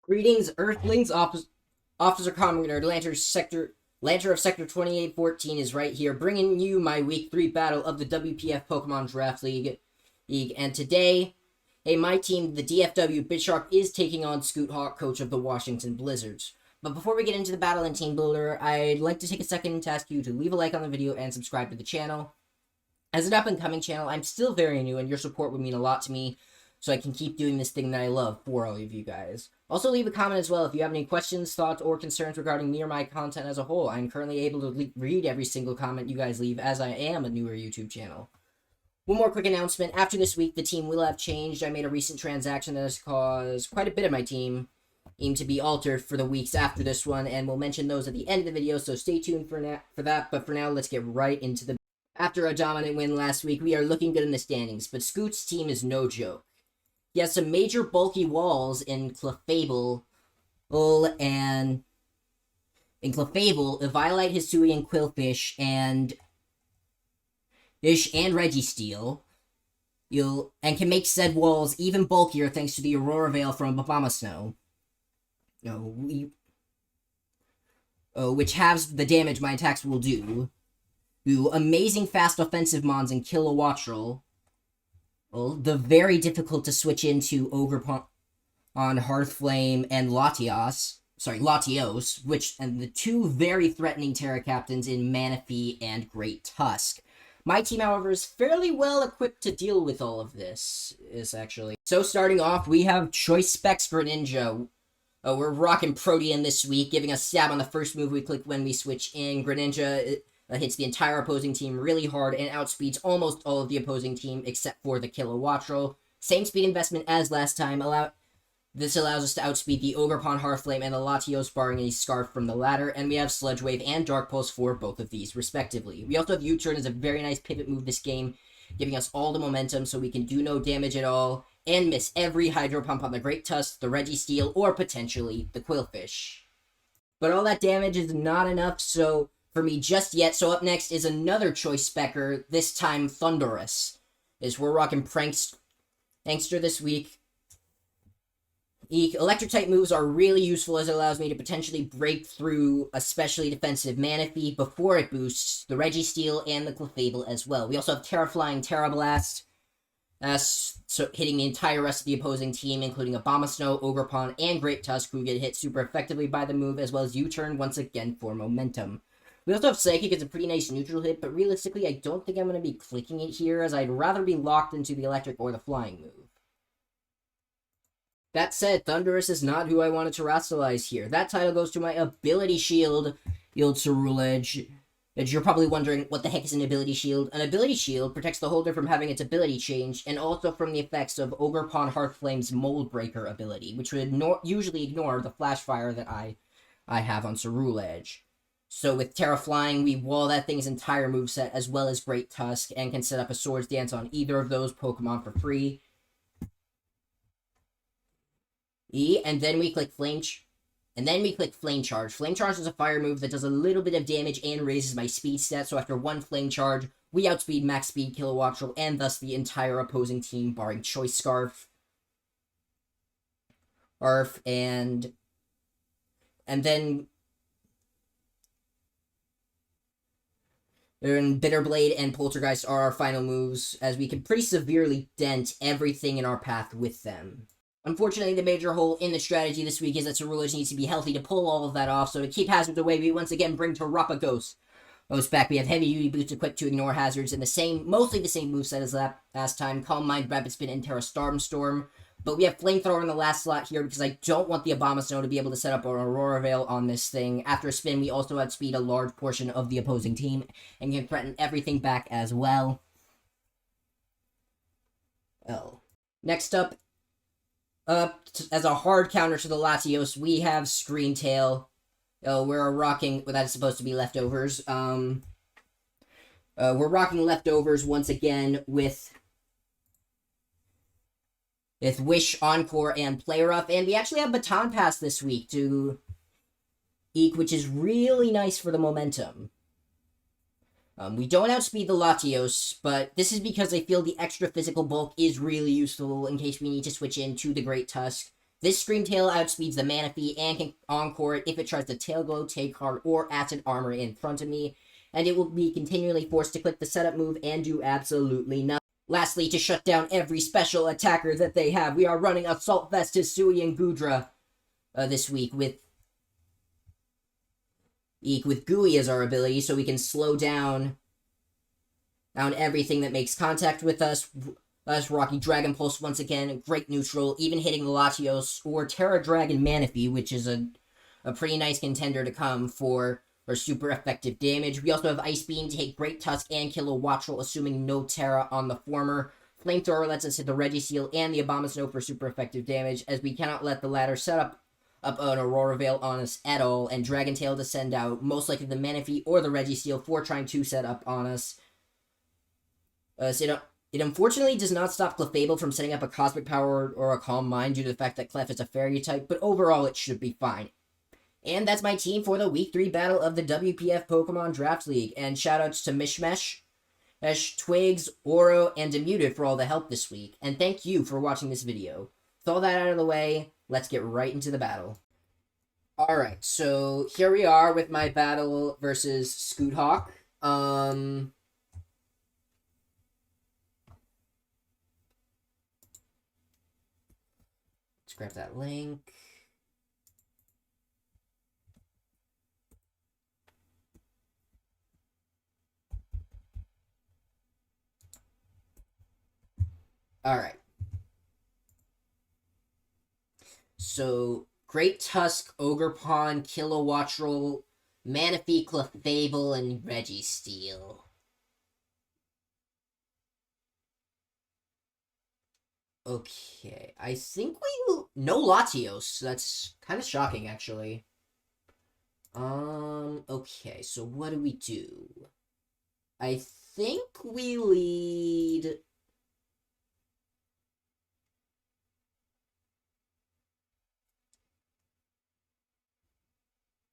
Greetings, Earthlings. Officer Commoner Lanter of Sector 2814 is right here, bringing you my Week 3 battle of the WPF Pokemon Draft League. And today, my team, the DFW Bisharp, is taking on Scoot Hawk, coach of the Washington Blizzards. But before we get into the battle and team builder, I'd like to take a second to ask you to leave a like on the video and subscribe to the channel. As an up-and-coming channel, I'm still very new, and your support would mean a lot to me, so I can keep doing this thing that I love for all of you guys. Also, leave a comment as well if you have any questions, thoughts, or concerns regarding me or my content as a whole. I'm currently able to read every single comment you guys leave, as I am a newer YouTube channel. One more quick announcement. After this week, the team will have changed. I made a recent transaction that has caused quite a bit of my team to be altered for the weeks after this one, and we'll mention those at the end of the video, so stay tuned for that. But for now, let's get right into the... After a dominant win last week, we are looking good in the standings, but Scoot's team is no joke. He has some major bulky walls in Clefable, Eviolite, Hisui, and Quillfish, and Registeel. And can make said walls even bulkier thanks to the Aurora Veil from Abomasnow. Which halves the damage my attacks will do. Amazing fast offensive mons in Kilowattrel. The very difficult to switch into Ogerpon on Hearthflame and Latios, and the two very threatening Terra Captains in Manaphy and Great Tusk. My team, however, is fairly well equipped to deal with all of this, So starting off, we have Choice Specs Greninja. We're rocking Protean this week, giving us stab on the first move we click when we switch in. Greninja hits the entire opposing team really hard and outspeeds almost all of the opposing team except for the Kilowattrel. Same speed investment as last time. This allows us to outspeed the Ogerpon, Hearthflame, and the Latios, barring a Scarf from the latter, and we have Sludge Wave and Dark Pulse for both of these, respectively. We also have U-Turn as a very nice pivot move this game, giving us all the momentum so we can do no damage at all, and miss every Hydro Pump on the Great Tusk, the Registeel, or potentially the Quillfish. But all that damage is not enough, for me just yet, so up next is another Choice Specker, this time Thundurus. We're rocking Prankster this week. Electric-type moves are really useful as it allows me to potentially break through especially defensive Manaphy before it boosts the Registeel and the Clefable as well. We also have Terraflying Terra Blast, so hitting the entire rest of the opposing team, including Abomasnow, Ogerpon, and Great Tusk, who get hit super effectively by the move, as well as U-Turn once again for momentum. We also have Psychic as a pretty nice neutral hit, but realistically, I don't think I'm going to be clicking it here, as I'd rather be locked into the electric or the flying move. That said, Thundurus is not who I wanted to terrestrialize here. That title goes to my Ability Shield, CERULEDGE. You're probably wondering, what the heck is an Ability Shield? An Ability Shield protects the holder from having its ability changed, and also from the effects of Ogerpon Hearthflame's Mold Breaker ability, which would usually ignore the Flash Fire that I have on CERULEDGE. So with Terra Flying, we wall that thing's entire moveset as well as Great Tusk, and can set up a Swords Dance on either of those Pokemon for free. And then we click Flame Charge. Flame Charge is a fire move that does a little bit of damage and raises my speed stat, so after one Flame Charge, we outspeed max speed Kilowattrel, and thus the entire opposing team, barring Choice Scarf. And then Bitterblade and Poltergeist are our final moves, as we can pretty severely dent everything in our path with them. Unfortunately, the major hole in the strategy this week is that CERULEDGE needs to be healthy to pull all of that off, so to keep hazards away, we once again bring Terrapagos back. We have heavy-duty boots equipped to ignore hazards, and mostly the same moveset as last time, Calm Mind, Rapid Spin, and Terra Storm. But we have Flamethrower in the last slot here because I don't want the Abomasnow to be able to set up an Aurora Veil on this thing. After a spin, we also outspeed a large portion of the opposing team and can threaten everything back as well. Next up, as a hard counter to the Latios, we have Screen Tail. We're rocking... Well, that's supposed to be Leftovers. We're rocking Leftovers once again with Wish, Encore, and Play Rough, and we actually have Baton Pass this week to Eek, which is really nice for the momentum. We don't outspeed the Latios, but this is because I feel the extra physical bulk is really useful in case we need to switch into the Great Tusk. This Scream Tail outspeeds the Manaphy and can encore it if it tries to Tail Glow, Take Heart, or Acid Armor in front of me, and it will be continually forced to click the setup move and do absolutely nothing. Lastly, to shut down every special attacker that they have, we are running Assault Vest Hisui and Gudra this week with Gooey as our ability, so we can slow down everything that makes contact with us. Rocky Dragon Pulse once again, great neutral, even hitting the Latios or Terra Dragon Manaphy, which is a pretty nice contender to come for super effective damage. We also have Ice Beam to hit Great Tusk and kill a Wattrel, assuming no Terra on the former. Flamethrower lets us hit the Registeel and the Abomasnow for super effective damage, as we cannot let the latter set up an Aurora Veil on us at all, and Dragon Tail to send out most likely the Manaphy or the Registeel for trying to set up on us. It unfortunately does not stop Clefable from setting up a Cosmic Power or a Calm Mind due to the fact that Clef is a Fairy type, but overall it should be fine. And that's my team for the Week 3 battle of the WPF Pokemon Draft League, and shoutouts to Mishmesh, Twigs, Oro, and Demuted for all the help this week, and thank you for watching this video. With all that out of the way, let's get right into the battle. Alright, so here we are with my battle versus Scoothawk. Let's grab that link. Alright. So, Great Tusk, Ogerpon, Kilowattrel, Manaphy, Clefable, and Registeel. Okay, I think no Latios. That's kind of shocking, actually. Okay, so what do we do? I think we lead...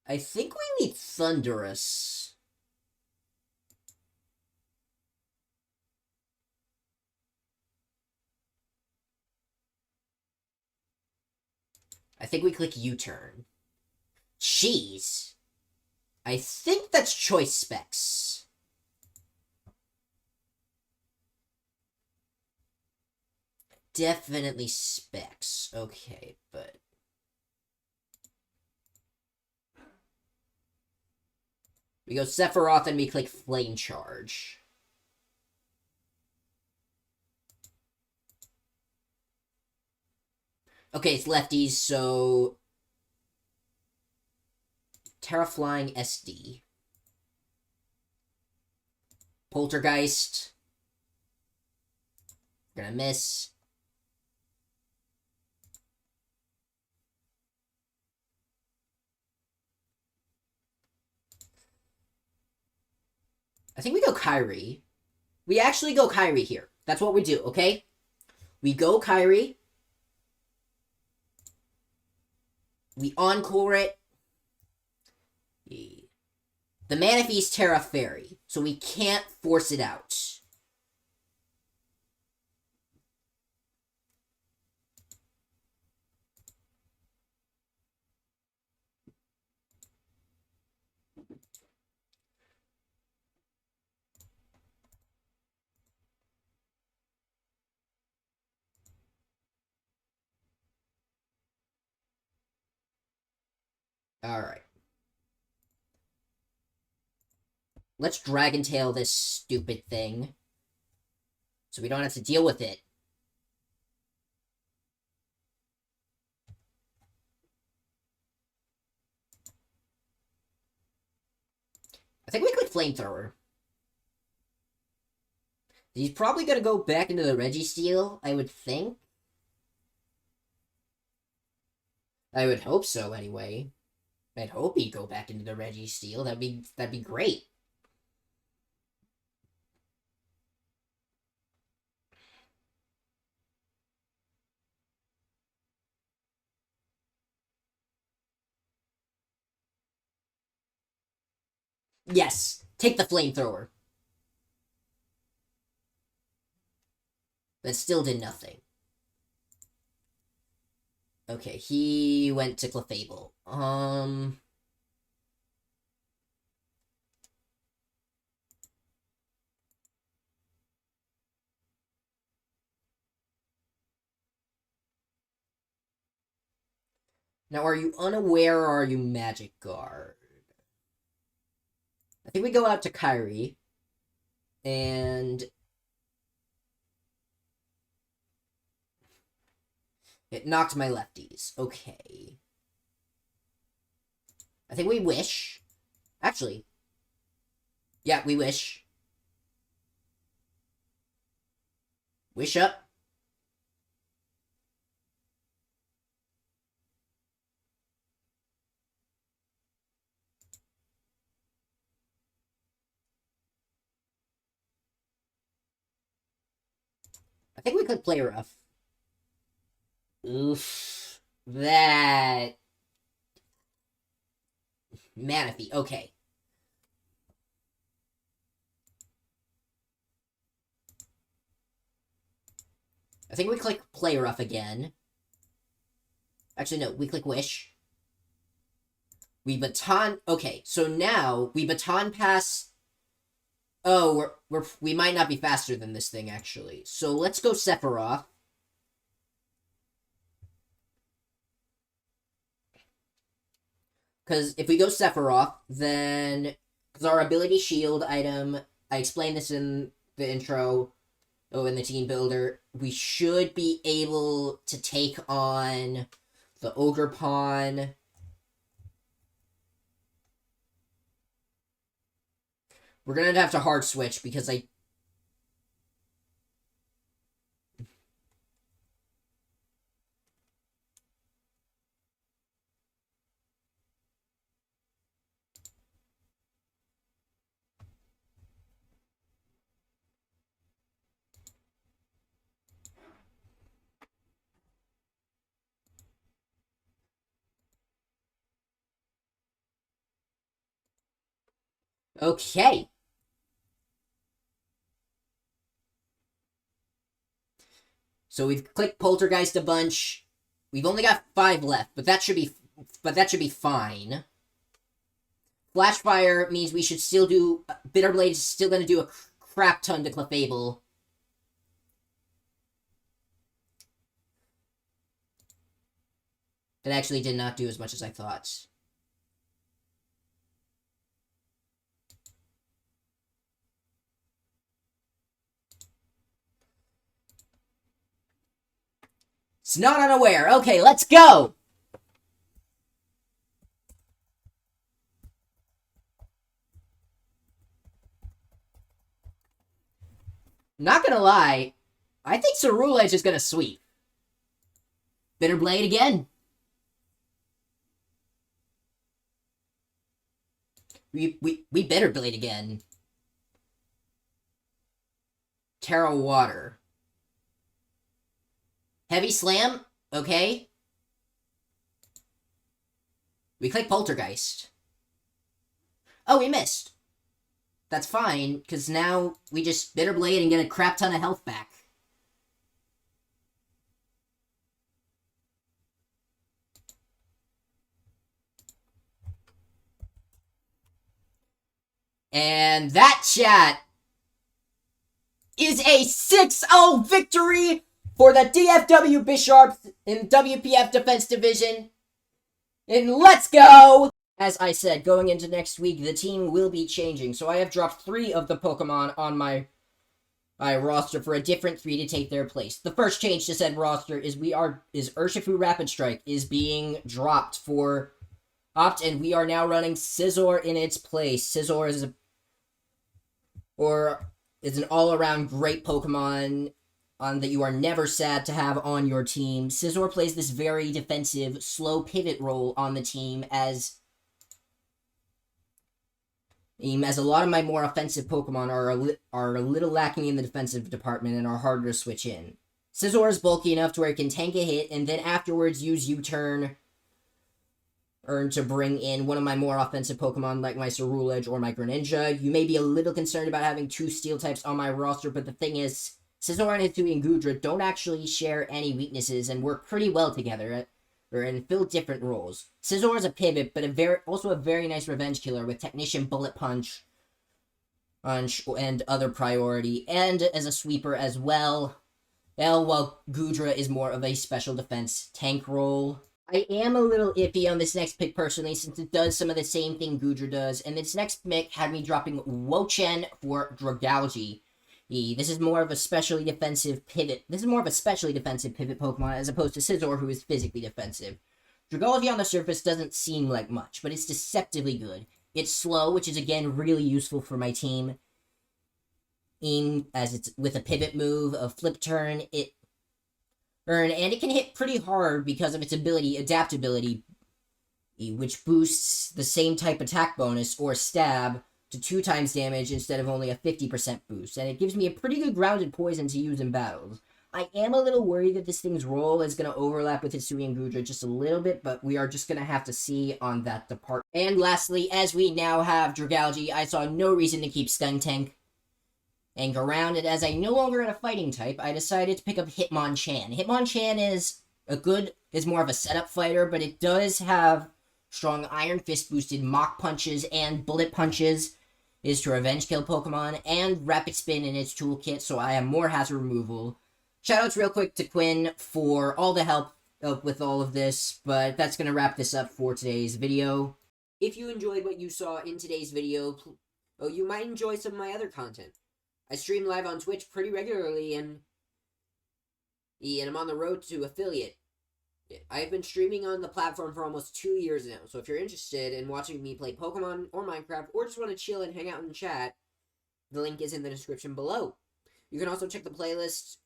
I think we need Thundurus. I think we click U-turn. Jeez. I think that's Choice Specs. Definitely Specs. Okay, but... we go Sephiroth and we click Flame Charge. Okay, it's lefties, so... Terra Flying SD. Poltergeist. Gonna miss. I think we go Kyrie. We actually go Kyrie here. That's what we do, okay? We go Kyrie. We encore it. The Manaphy's Terra Fairy, so we can't force it out. Alright. Let's Dragon Tail this stupid thing, so we don't have to deal with it. I think we click Flamethrower. He's probably gonna go back into the Registeel, I would think. I would hope so, anyway. I'd hope he'd go back into the Registeel. That'd be great. Yes, take the Flamethrower. That still did nothing. Okay, he went to Clefable. Now, are you unaware or are you Magic Guard? I think we go out to Kyrie. And it knocked my lefties. Okay. I think we wish. Actually. Yeah, we wish. Wish up. I think we could play rough. Oof. That. Manaphy. Okay. I think we click play rough again. Actually, no. We click wish. We baton. Okay, so now we baton pass. Oh, we might not be faster than this thing, actually. So let's go Sephiroth. Because if we go Sephiroth, then... Because our ability shield item... I explained this in the intro. Oh, in the team builder. We should be able to take on the Ogre Pawn. We're gonna have to hard switch because I... Okay. So we've clicked Poltergeist a bunch. We've only got 5 left, but that should be fine. Flashfire means we should still do... Bitterblade is still going to do a crap ton to Clefable. It actually did not do as much as I thought. It's not unaware. Okay, let's go! Not gonna lie, I think CERULEDGE is gonna sweep. Bitterblade again. We Bitterblade again. Terra Water. Heavy Slam, okay. We click Poltergeist. Oh, we missed. That's fine, because now we just Bitterblade and get a crap ton of health back. And that, chat, is a 6-0 victory for the DFW Bisharps in WPF Defense Division. And let's go! As I said, going into next week, the team will be changing. So I have dropped 3 of the Pokemon on my roster for a different 3 to take their place. The first change to said roster is Urshifu Rapid Strike is being dropped for Opt, and we are now running Scizor in its place. Scizor is an all-around great Pokemon that you are never sad to have on your team. Scizor plays this very defensive, slow pivot role on the team as a lot of my more offensive Pokemon are a little lacking in the defensive department and are harder to switch in. Scizor is bulky enough to where it can tank a hit and then afterwards use U-turn to bring in one of my more offensive Pokemon like my Cerulege or my Greninja. You may be a little concerned about having 2 steel types on my roster, but the thing is, Scizor and Hitsu and Gudra don't actually share any weaknesses and work pretty well together. and fill different roles. Scizor is a pivot, but also a very nice revenge killer with Technician, Bullet Punch, and other priority, and as a sweeper as well. While Goodra is more of a special defense tank role. I am a little iffy on this next pick personally, since it does some of the same thing Goodra does, and this next pick had me dropping Wo-Chen for Dragalge. This is more of a specially defensive pivot. This is more of a specially defensive pivot Pokemon as opposed to Scizor, who is physically defensive. Dragalge on the surface doesn't seem like much, but it's deceptively good. It's slow, which is again really useful for my team. As it's with a pivot move, a flip turn, and it can hit pretty hard because of its adaptability, which boosts the same type attack bonus, or stab, to 2 times damage instead of only a 50% boost, and it gives me a pretty good grounded poison to use in battles. I am a little worried that this thing's role is going to overlap with Hisui and Goodra just a little bit, but we are just going to have to see on that department. And lastly, as we now have Dragalge, I saw no reason to keep Skuntank and around it. As I no longer had a fighting type, I decided to pick up Hitmonchan. Hitmonchan is more of a setup fighter, but it does have strong Iron Fist boosted Mach Punches and Bullet Punches, is to revenge kill Pokemon, and Rapid Spin in its toolkit, so I have more hazard removal. Shoutouts real quick to Quinn for all the help with all of this, but that's going to wrap this up for today's video. If you enjoyed what you saw in today's video, you might enjoy some of my other content. I stream live on Twitch pretty regularly, and I'm on the road to affiliate. I've been streaming on the platform for almost 2 years now, so if you're interested in watching me play Pokemon or Minecraft, or just want to chill and hang out and chat, the link is in the description below. You can also check the playlist.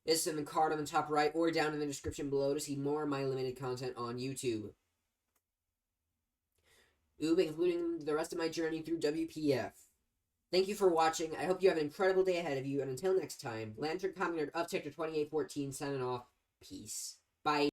It's in the card on the top right, or down in the description below to see more of my limited content on YouTube. Including the rest of my journey through WPF. Thank you for watching. I hope you have an incredible day ahead of you, and until next time, Lantern Commoner Upticker 2814 signing off. Peace. Bye.